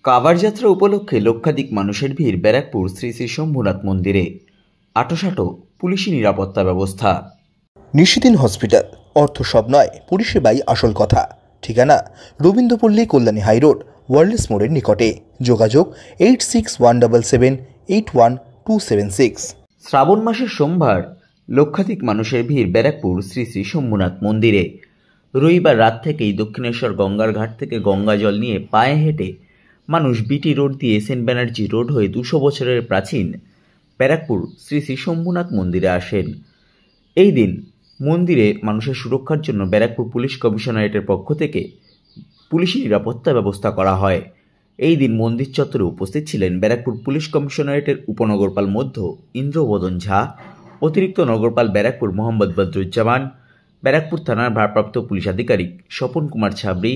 Cover যাত্রা উপলক্ষে লক্ষাধিক মানুষের ভিড় ব্যারাকপুর শ্রী শ্রী শম্ভুনাথ মন্দিরে। আটোসাটো পুলিশি নিরাপত্তা ব্যবস্থা। নিশিদিন হসপিটাল, অর্থ সব নয়, পরিষেবাই আসল কথা। ঠিকানা রবীন্দ্রপল্লী, কল্যাণী হাইরোড, ওয়ার্ল্ডস মোড়ের নিকটে। যোগাযোগ 8617881276। শ্রাবণ মাসের সোমবার লক্ষাধিক মানুষের ভিড় ব্যারাকপুর শ্রী শ্রী শম্ভুনাথ মন্দিরে। রবিবার রাত থেকেই দক্ষিণেশ্বর গঙ্গার ঘাট থেকে গঙ্গা জল নিয়ে পায়ে হেঁটে মানুষ বিটি রোড দিয়ে সেন্ট ব্যানার্জি রোড হয়ে 200 বছরের প্রাচীন ব্যারাকপুর শ্রী শ্রী শম্ভুনাথ মন্দিরে আসেন। এই দিন মন্দিরে মানুষের সুরক্ষার জন্য ব্যারাকপুর পুলিশ কমিশনারেটের পক্ষ থেকে পুলিশি নিরাপত্তা ব্যবস্থা করা হয়। এই দিন মন্দির চত্বরে উপস্থিত ছিলেন ব্যারাকপুর পুলিশ কমিশনারেটের উপনগরপাল মধ্য ইন্দ্রবদন ঝা, অতিরিক্ত নগরপাল ব্যারাকপুর মোহাম্মদ বদরুজ্জামান, ব্যারাকপুর থানার ভারপ্রাপ্ত পুলিশ আধিকারিক স্বপন কুমার ছাবড়ি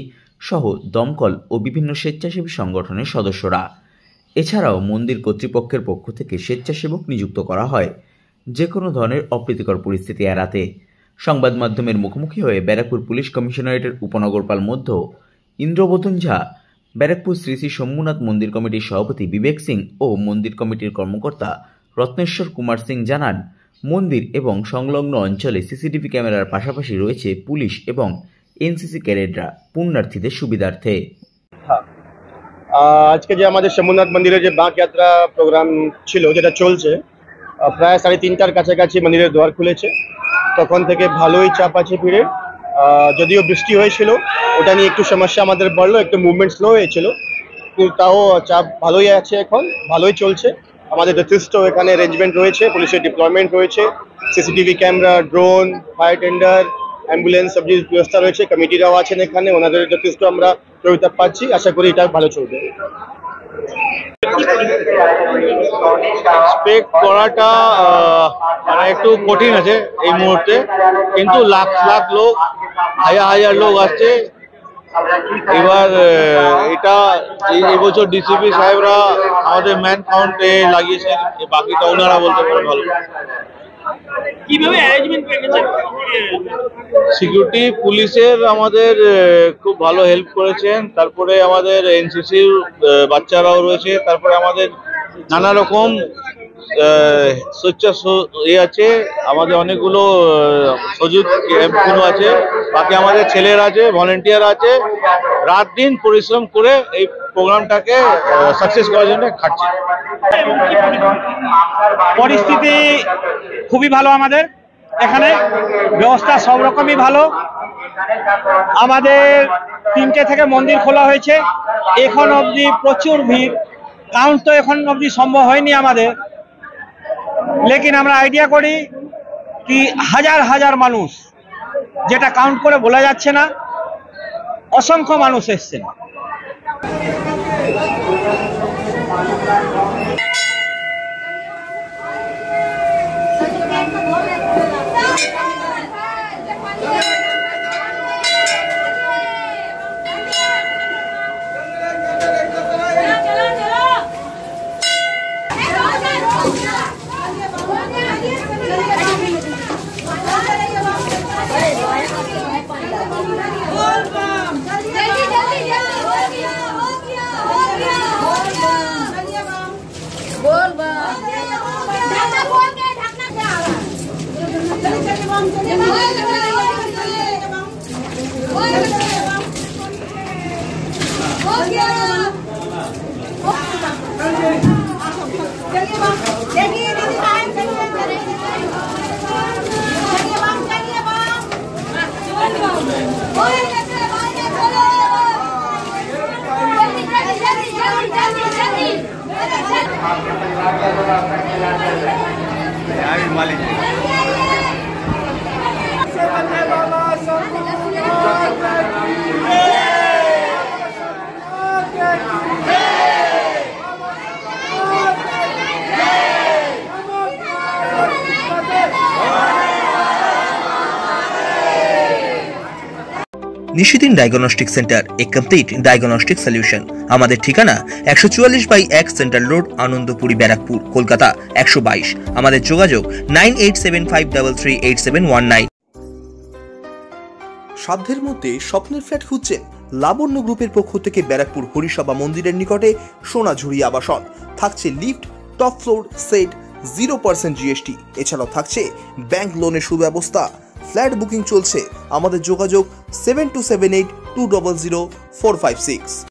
সহ দমকল ও বিভিন্ন স্বেচ্ছাসেবী সংগঠনের সদস্যরা। এছাড়াও মন্দির কর্তৃপক্ষের পক্ষ থেকে স্বেচ্ছাসেবক নিযুক্ত করা হয় যে কোনো ধরনের অপ্রীতিকর পরিস্থিতি এড়াতে। সংবাদ মাধ্যমের মুখোমুখি হয়ে ব্যারাকপুর পুলিশ কমিশনারেটের উপনগরপাল মধ্য ইন্দ্রবদন ঝা, ব্যারাকপুর শ্রী শ্রী শম্ভুনাথ মন্দির কমিটির সভাপতি বিবেক সিং ও মন্দির কমিটির কর্মকর্তা রত্নেশ্বর কুমার সিং জানান, মন্দির এবং সংলগ্ন অঞ্চলে সিসিটিভি ক্যামেরার পাশাপাশি রয়েছে পুলিশ এবং এনসিসি ক্যাডেটরা পুণ্যার্থীদের সুবিধার্থে। আজকে যে আমাদের শম্ভুনাথ মন্দিরে যে বাঁক যাত্রা প্রোগ্রাম ছিল, যেটা চলছে, প্রায় 3:30টার কাছাকাছি মন্দিরের দ্বার খুলেছে। তখন থেকে ভালোই চাপ আছে ভিড়ে। যদিও বৃষ্টি হয়েছিল, ওটা নিয়ে একটু সমস্যা আমাদের পড়লো, একটু মুভমেন্ট স্লো হয়েছিল, কিন্তু তাও চাপ ভালোই আছে, এখন ভালোই চলছে। আমাদের যথেষ্ট এখানে অ্যারেঞ্জমেন্ট রয়েছে, পুলিশের ডিপ্লয়মেন্ট রয়েছে, CCTV camera, drone, fire tender, ambulance, সব জিনিস ব্যবস্থা রয়েছে। কমিটিরাও আছেন এখানে, ওনাদের যথেষ্ট আমরা সহায়তা পাচ্ছি। আশা করি এটা ভালো চলবে। এক্সপেক্ট করাটা মানে একটু কঠিন আছে এই মুহূর্তে, কিন্তু লাখ লাখ লোক, হাজার হাজার লোক আসছে। এবার এটা এবছর ডিসিপি সাহেবরা আমাদের ম্যান কাউন্টে লাগিয়েছেন, বাকিটা ওনারা বলতে পারে ভালো। কিভাবে অ্যারেঞ্জমেন্ট করেছেন? সিকিউরিটি পুলিশের আমাদের খুব ভালো হেল্প করেছেন। তারপরে আমাদের এনসিসির বাচ্চারাও রয়েছে। তারপরে আমাদের নানা রকম আছে, আমাদের অনেকগুলো সজুদ ক্যাম্পগুলো আছে। বাকি আমাদের ছেলেরা আছে, ভলেন্টিয়ার আছে, রাত দিন পরিশ্রম করে এই প্রোগ্রামটাকে সাকসেস করার জন্য খাটছে। পরিস্থিতি খুবই ভালো, আমাদের এখানে ব্যবস্থা সব রকমই ভালো। আমাদের 3টে থেকে মন্দির খোলা হয়েছে, এখন অবধি প্রচুর ভিড়। কাউন্ট তো এখন অবধি সম্ভব হয়নি আমাদের, লেকিন আমরা আইডিয়া করি কি হাজার হাজার মানুষ, যেটা কাউন্ট করে বলা যাচ্ছে না, অসংখ্য মানুষ এসছেন। নিশিদিন ডায়াগনস্টিক সেন্টার, এ কমপ্লিট ডায়াগনস্টিক সলিউশন। আমাদের ঠিকানা 144/1 সেন্ট্রাল রোড, আনন্দপুরি, ব্যারাকপুর, কলকাতা 122। আমাদের যোগাযোগ 9875338719। সাধ্যের মধ্যে স্বপ্নের ফ্ল্যাট খুঁজছেন? লাবণ্য গ্রুপের পক্ষ থেকে ব্যারাকপুর হরিসভা মন্দিরের নিকটে সোনাঝুরি আবাসন। থাকছে lift, top floor, set, 0% GST। এছাড়াও থাকছে ব্যাংক লোনের সুব্যবস্থা। ফ্ল্যাট বুকিং চলছে। আমাদের যোগাযোগ 7278 200 456।